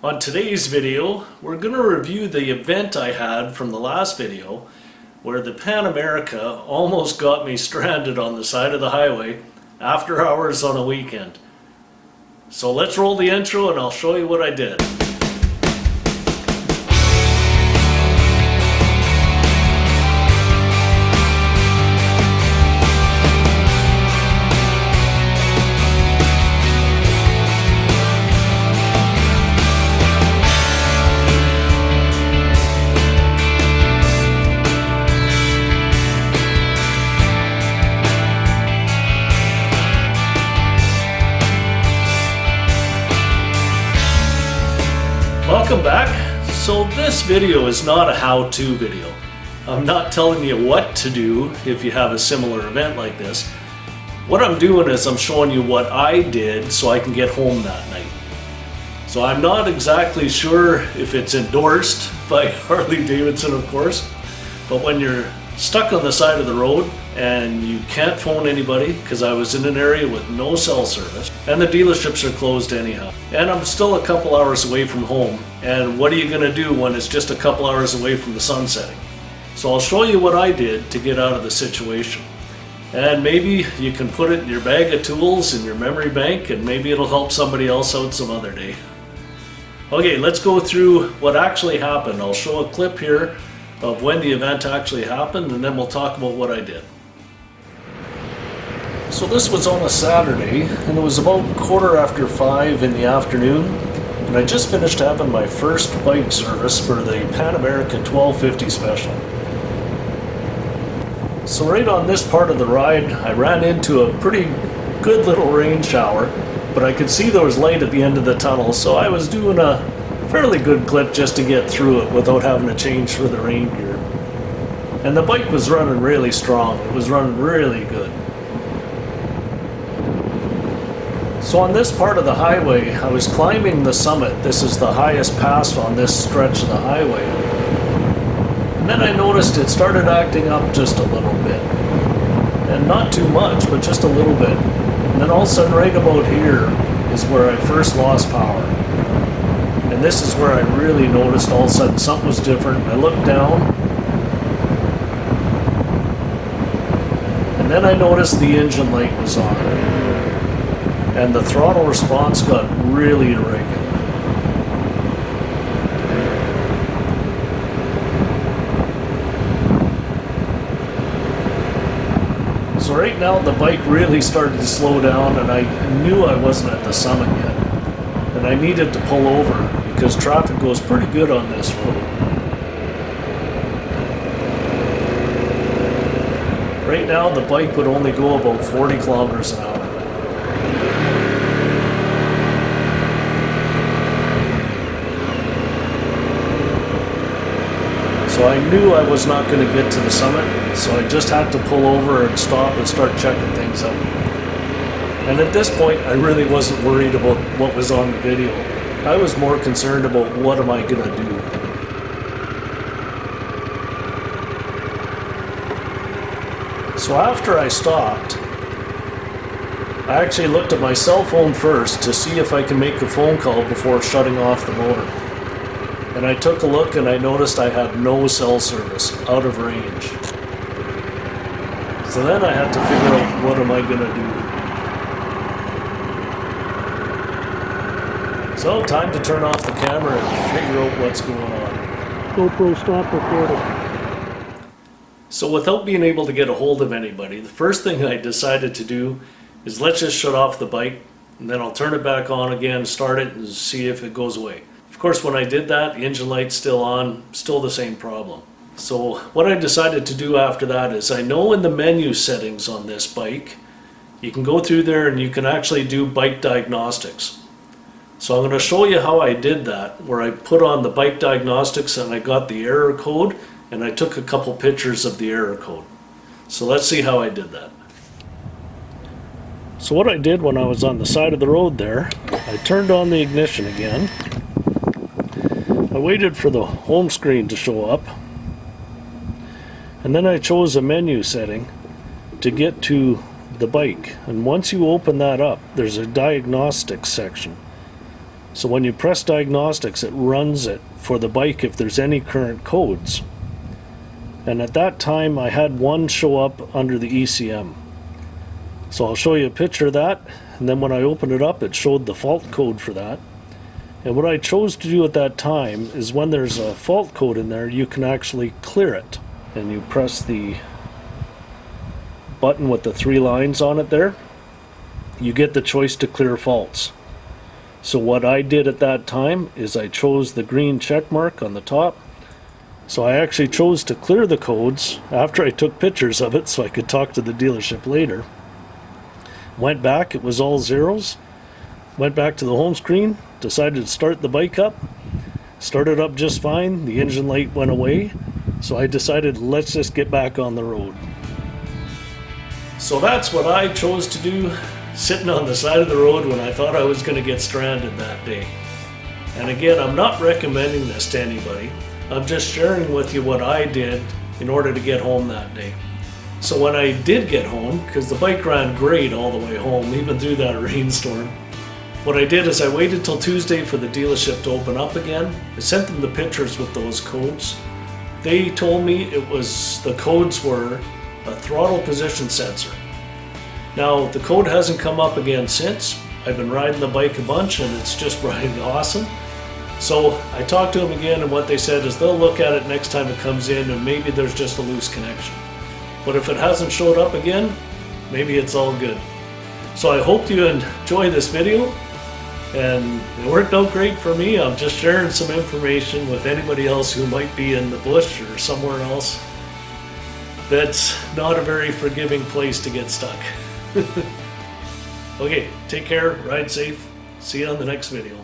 On today's video, we're going to review the event I had from the last video where the Pan America almost got me stranded on the side of the highway after hours on a weekend. So let's roll the intro and I'll show you what I did. Welcome back. So this video is not a how-to video. I'm not telling you what to do if you have a similar event like this. What I'm doing is I'm showing you what I did so I can get home that night. So I'm not exactly sure if it's endorsed by Harley Davidson, of course, but when you're stuck on the side of the road and you can't phone anybody, because I was in an area with no cell service and the dealerships are closed anyhow, and I'm still a couple hours away from home, and what are you going to do when it's just a couple hours away from the sun setting? So I'll show you what I did to get out of the situation, and maybe you can put it in your bag of tools in your memory bank, and maybe it'll help somebody else out some other day. Okay, let's go through what actually happened. I'll show a clip here of when the event actually happened, and then we'll talk about what I did. So this was on a Saturday, and it was about 5:15 in the afternoon, and I just finished having my first bike service for the Pan America 1250 Special. So right on this part of the ride, I ran into a pretty good little rain shower, but I could see there was light at the end of the tunnel, so I was doing a fairly good clip just to get through it without having to change for the rain gear. And the bike was running really strong. It was running really good. So on this part of the highway, I was climbing the summit. This is the highest pass on this stretch of the highway. And then I noticed it started acting up just a little bit. And not too much, but just a little bit. And then all of a sudden, right about here is where I first lost power. And this is where I really noticed all of a sudden something was different. I looked down, and then I noticed the engine light was on, and the throttle response got really irregular. So right now the bike really started to slow down, and I knew I wasn't at the summit yet, and I needed to pull over because traffic goes pretty good on this road. Right now the bike would only go about 40 kilometers an hour. So I knew I was not going to get to the summit, so I just had to pull over and stop and start checking things out. And at this point I really wasn't worried about what was on the video. I was more concerned about what am I going to do. So after I stopped, I actually looked at my cell phone first to see if I can make a phone call before shutting off the motor. And I took a look and I noticed I had no cell service, out of range. So then I had to figure out what am I going to do. So, time to turn off the camera and figure out what's going on. GoPro, stop recording. So without being able to get a hold of anybody, the first thing I decided to do is let's just shut off the bike, and then I'll turn it back on again, start it, and see if it goes away. Of course, when I did that, the engine light's still on, still the same problem. So what I decided to do after that is I know in the menu settings on this bike, you can go through there and you can actually do bike diagnostics. So I'm going to show you how I did that, where I put on the bike diagnostics and I got the error code, and I took a couple pictures of the error code. So let's see how I did that. So what I did when I was on the side of the road there, I turned on the ignition again. I waited for the home screen to show up, and then I chose a menu setting to get to the bike. And once you open that up, there's a diagnostics section. So when you press diagnostics, it runs it for the bike if there's any current codes. And at that time I had one show up under the ECM. So I'll show you a picture of that, and then when I opened it up it showed the fault code for that. And what I chose to do at that time is when there's a fault code in there, you can actually clear it. And you press the button with the 3 lines on it there. You get the choice to clear faults. So what I did at that time is I chose the green check mark on the top. So I actually chose to clear the codes after I took pictures of it so I could talk to the dealership later. Went back, it was all zeros. Went back to the home screen, decided to start the bike up. Started up just fine, the engine light went away. So I decided, let's just get back on the road. So that's what I chose to do, sitting on the side of the road when I thought I was going to get stranded that day. And again, I'm not recommending this to anybody. I'm just sharing with you what I did in order to get home that day. So when I did get home, because the bike ran great all the way home, even through that rainstorm, what I did is I waited till Tuesday for the dealership to open up again. I sent them the pictures with those codes. They told me the codes were a throttle position sensor. Now, the code hasn't come up again since. I've been riding the bike a bunch and it's just riding awesome. So I talked to them again, and what they said is they'll look at it next time it comes in and maybe there's just a loose connection. But if it hasn't showed up again, maybe it's all good. So I hope you enjoy this video, and it worked out great for me. I'm just sharing some information with anybody else who might be in the bush or somewhere else. That's not a very forgiving place to get stuck. Okay, take care, ride safe. See you on the next video.